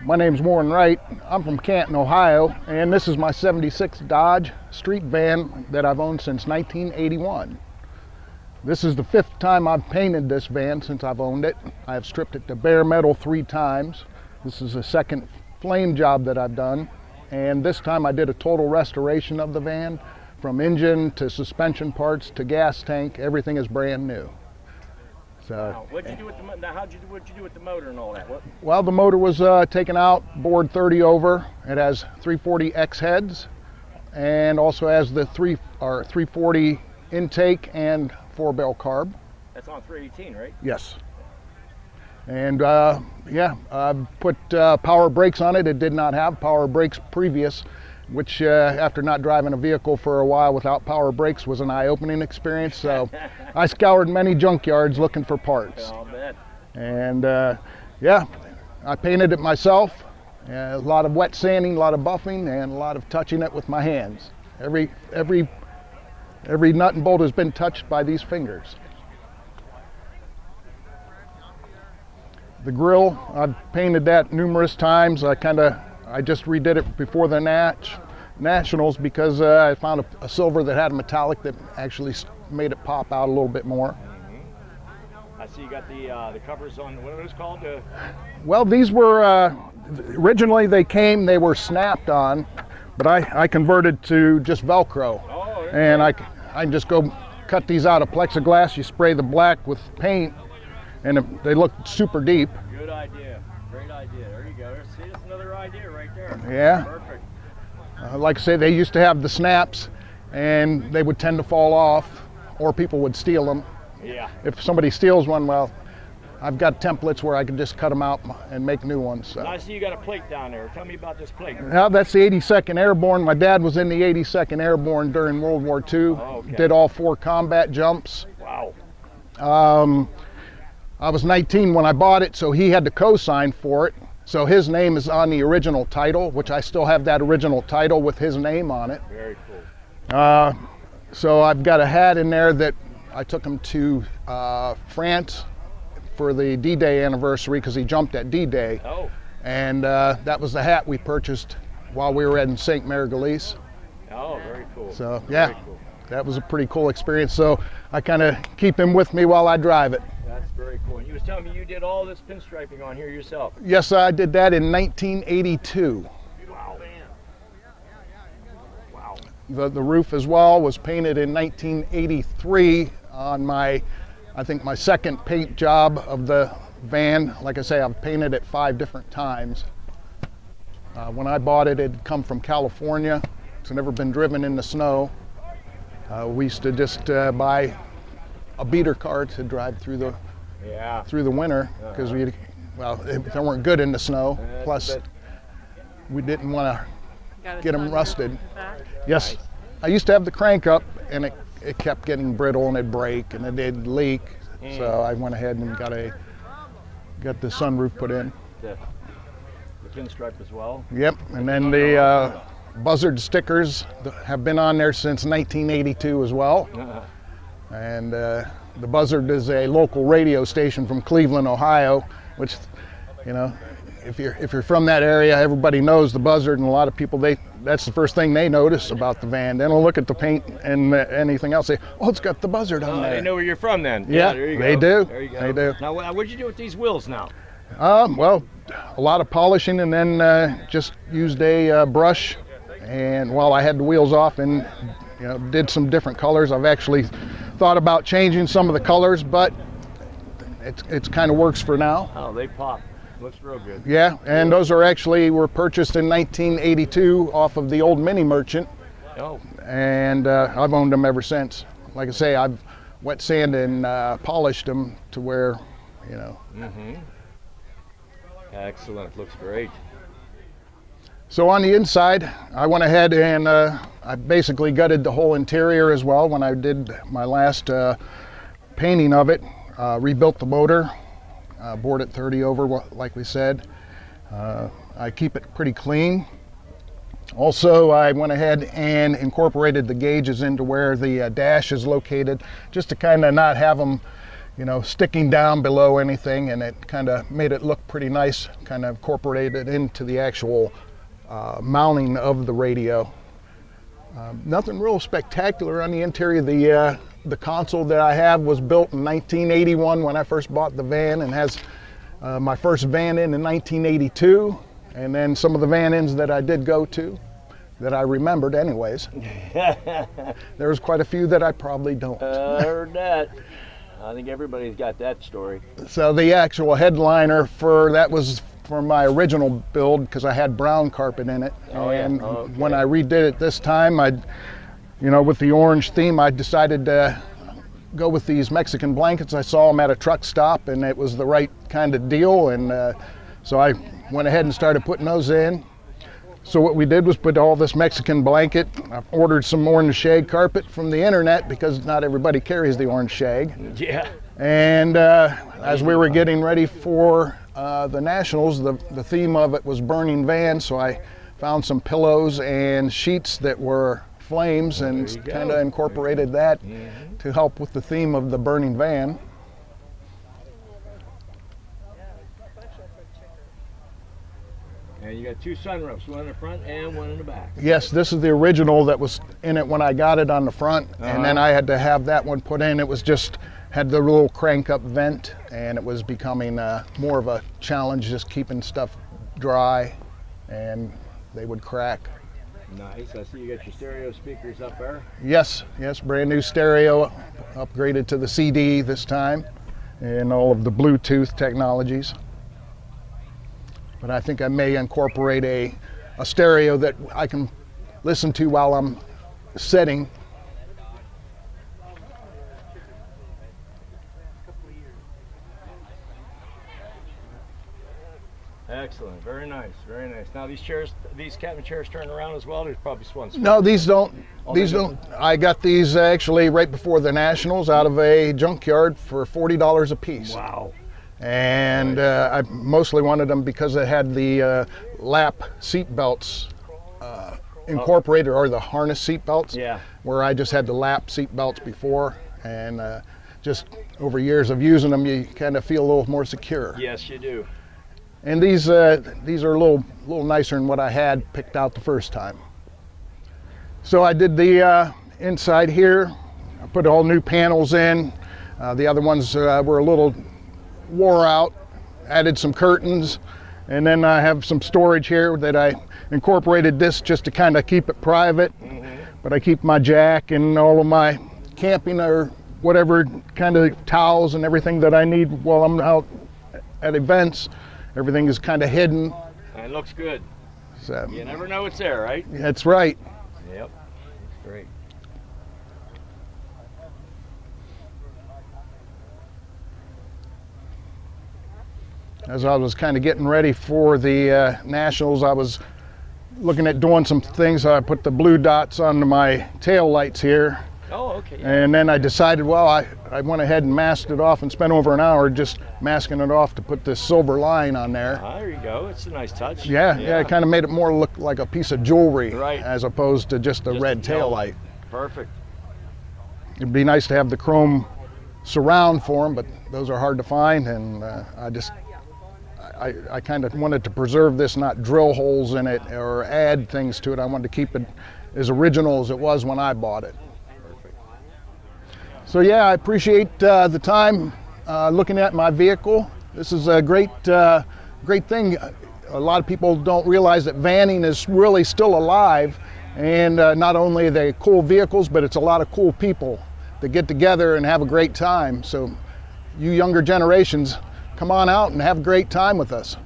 My name's Warren Wright. I'm from Canton, Ohio, and this is my '76 Dodge street van that I've owned since 1981. This is the 5th time I've painted this van since I've owned it. I have stripped it to bare metal 3 times. This is the 2nd flame job that I've done, and this time I did a total restoration of the van, from engine to suspension parts to gas tank. Everything is brand new. So, wow. What'd you do with the what'd you do with the motor and all that? Well, the motor was taken out, bored 30 over. It has 340X heads, and also has the 340 intake and 4-barrel carb. That's on 318, right? Yes. And yeah, I put power brakes on it. It did not have power brakes previous, which after not driving a vehicle for a while without power brakes was an eye-opening experience. So I scoured many junkyards looking for parts. I'll bet. And yeah, I painted it myself. A lot of wet sanding, a lot of buffing, and a lot of touching it with my hands. Every nut and bolt has been touched by these fingers. The grill, I've painted that numerous times. I just redid it before the Nationals because I found a silver that had a metallic that actually made it pop out a little bit more. I see you got the covers on, what are those called? Well, these were, originally they were snapped on, but I converted to just Velcro. Oh, yeah. And I can just go cut these out of plexiglass. You spray the black with paint, and they look super deep. Good idea. Great idea. There you go. See, that's another idea right there. Yeah. Perfect. Like I say, they used to have the snaps, and they would tend to fall off, or people would steal them. Yeah. If somebody steals one, well, I've got templates where I can just cut them out and make new ones. So. I see you got a plate down there. Tell me about this plate. Well, that's the 82nd Airborne. My dad was in the 82nd Airborne during World War II. Oh, okay. Did all 4 combat jumps. Wow. I was 19 when I bought it, so he had to co-sign for it. So his name is on the original title, which I still have that original title with his name on it. Very cool. So I've got a hat in there that I took him to France for the D-Day anniversary because he jumped at D-Day. Oh. And that was the hat we purchased while we were in St. Marguerite. Oh, very cool. So yeah, very cool. That was a pretty cool experience. So I kind of keep him with me while I drive it. That's very cool. And you was telling me you did all this pinstriping on here yourself. Yes, I did that in 1982. Wow. Wow. The roof as well was painted in 1983 on I think my 2nd paint job of the van. Like I say, I've painted it 5 different times. When I bought it, it had come from California. It's never been driven in the snow. We used to just buy a beater car to drive through the winter because they weren't good in the snow. Plus, we didn't want to get them rusted. Yes, nice. I used to have the crank up, and it kept getting brittle and it'd break and it did leak. So I went ahead and got the sunroof put in. The pinstripe as well. Yep, and then the buzzard stickers have been on there since 1982 as well. And the Buzzard is a local radio station from Cleveland, Ohio, which, you know, if you're from that area, everybody knows the Buzzard, and a lot of people, that's the first thing they notice about the van. They don't look at the paint and anything else. They, oh, it's got the Buzzard on there. They know where you're from then. Yeah, there you go. They do. There you go. They do. Now, what'd you do with these wheels now? Well, a lot of polishing, and then just used a brush, and while I had the wheels off, and did some different colors. I've actually thought about changing some of the colors, but it's kind of works for now. Oh, they pop. Looks real good. Yeah, and those were purchased in 1982 off of the old Mini Merchant. Oh. And I've owned them ever since. Like I say, I've wet sanded and polished them to where, Mm-hmm. Excellent. Looks great. So on the inside, I went ahead and I basically gutted the whole interior as well when I did my last painting of it. Rebuilt the motor, bored it 30 over like we said. I keep it pretty clean. Also, I went ahead and incorporated the gauges into where the dash is located, just to kind of not have them you know, sticking down below anything, and it kind of made it look pretty nice, kind of incorporated into the actual mounting of the radio. Nothing real spectacular on the interior. The console that I have was built in 1981 when I first bought the van, and has my first Vannin in 1982, and then some of the Vannins that I did go to, that I remembered anyways. There was quite a few that I probably don't. I heard that. I think everybody's got that story. So the actual headliner for that was for my original build, because I had brown carpet in it. Oh, and yeah. Oh, okay. When I redid it this time, you know, with the orange theme, I decided to go with these Mexican blankets. I saw them at a truck stop, and it was the right kind of deal, and so I went ahead and started putting those in. So what we did was put all this Mexican blanket. I ordered some orange shag carpet from the internet, because not everybody carries the orange shag. Yeah. And as we were getting ready for the Nationals, the theme of it was burning van, so I found some pillows and sheets that were flames, and kind of incorporated that to help with the theme of the burning van. And you got two sunroofs, one in the front and one in the back. Yes, this is the original that was in it when I got it on the front, and then I had to have that one put in. It was just had the little crank up vent, and it was becoming more of a challenge, just keeping stuff dry, and they would crack. Nice. I see you got your stereo speakers up there. Yes, brand new stereo, upgraded to the CD this time, and all of the Bluetooth technologies. But I think I may incorporate a stereo that I can listen to while I'm setting. Excellent. Very nice. Very nice. Now these chairs, these cabin chairs turn around as well. There's probably one. No, these don't. Oh, these don't. I got these actually right before the Nationals out of a junkyard for $40 a piece. Wow. And I mostly wanted them because they had the lap seat belts incorporated, or the harness seat belts. Yeah. Where I just had the lap seat belts before, and just over years of using them, you kind of feel a little more secure. Yes, you do. And these are a little nicer than what I had picked out the first time. So I did the inside here. I put all new panels in. The other ones were a little wore out. Added some curtains, and then I have some storage here that I incorporated this just to kind of keep it private. But I keep my jack and all of my camping or whatever kind of towels and everything that I need while I'm out at events. Everything is kind of hidden. And it looks good. So You never know it's there, right? that's right. Yep. Great. As I was kind of getting ready for the Nationals, I was looking at doing some things. So I put the blue dots on my tail lights here. Oh, okay. And then I decided, well, I went ahead and masked it off and spent over an hour just masking it off to put this silver line on there. There you go. It's a nice touch. Yeah, it kind of made it more look like a piece of jewelry, Right. as opposed to just a red tail light. Perfect. It'd be nice to have the chrome surround for them, but those are hard to find, and I kind of wanted to preserve this, not drill holes in it or add things to it. I wanted to keep it as original as it was when I bought it. Perfect. So yeah, I appreciate the time looking at my vehicle. This is a great thing. A lot of people don't realize that vanning is really still alive, and not only are they cool vehicles, but it's a lot of cool people that get together and have a great time. So you younger generations, come on out and have a great time with us.